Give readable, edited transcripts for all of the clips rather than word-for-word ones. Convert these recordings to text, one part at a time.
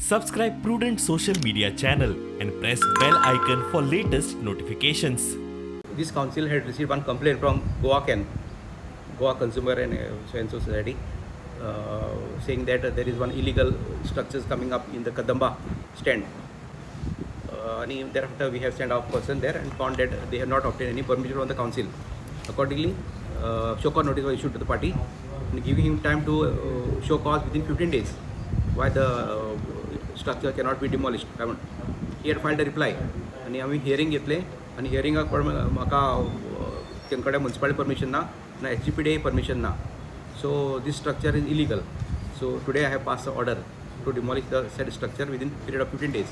Subscribe Prudent social media channel and press bell icon for latest notifications. This council had received one complaint from Goa Consumer and Society, saying that there is one illegal structures coming up in the Kadamba stand. And thereafter we have sent our person there and found that they have not obtained any permission from the council. Accordingly, show cause notice was issued to the party and giving him time to show cause within 15 days why the structure cannot be demolished. He had filed a reply आणि आम्ही hearing घेतले आणि हियरिंगाक म्हाका तेंकडे municipality permission ना HGPDA permission ना. So this structure is illegal. So today I have passed the order to demolish the said structure within period of 15 days.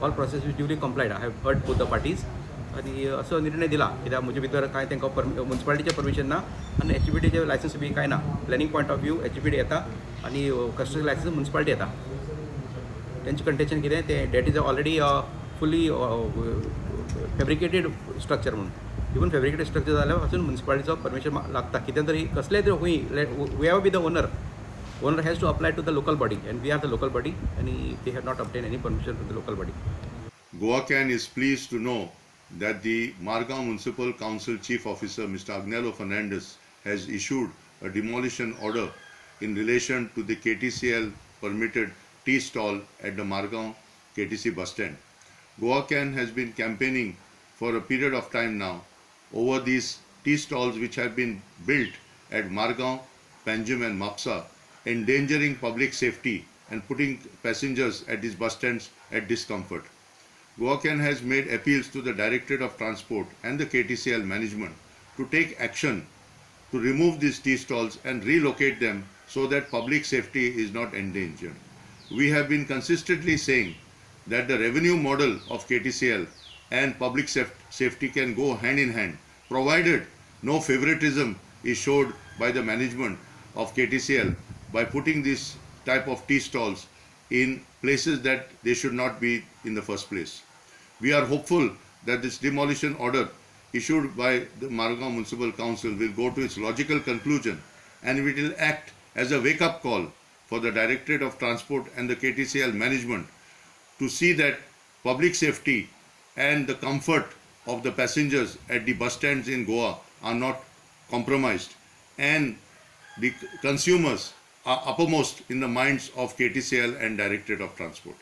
All process is duly complied. I have heard both the parties आणि असं निर्णय दिला कित्याक म्हजे भितर कांय तेंका मुन्सिपालिटीचें permission ना आनी HGPDAचें लायसन्स बी कांय ना. Planning point of view HGPDA येता आनी कन्स्ट्रक्शन लायसन्स मुन्सिपालिटी येता. तेंचें कंटेन्शन कितें तें that is already fully fabricated structure म्हणून इवन फॅब्रिकेटेड स्ट्रक्चर जाल्यार अजून मुन्सिपालिटीचो परमिशन लागता कितें तरी कसलेंय तरी खूंय we have be the owner has to apply to the local body and we are the local body and they have not obtained any permission from the local body. Goacan is pleased to know that the Margao Municipal Council Chief Officer Mr. Agnello Fernandez has issued a demolition order in relation to the KTCL permitted tea stall at the Margao KTC bus stand. Goacan has been campaigning for a period of time now over these tea stalls which have been built at Margao, Panjim and Mapsa, endangering public safety and putting passengers at these bus stands at discomfort. Goacan has made appeals to the Directorate of Transport and the KTCL management to take action to remove these tea stalls and relocate them so that public safety is not endangered. We have been consistently saying that the revenue model of KTCL and public safety can go hand in hand, provided no favoritism is showed by the management of KTCL by putting this type of tea stalls in places that they should not be in the first place. We are hopeful that this demolition order issued by the Margao Municipal Council will go to its logical conclusion and it will act as a wake-up call for the Directorate of Transport and the KTCL management to see that public safety and the comfort of the passengers at the bus stands in Goa are not compromised and the consumers are uppermost in the minds of KTCL and Directorate of Transport.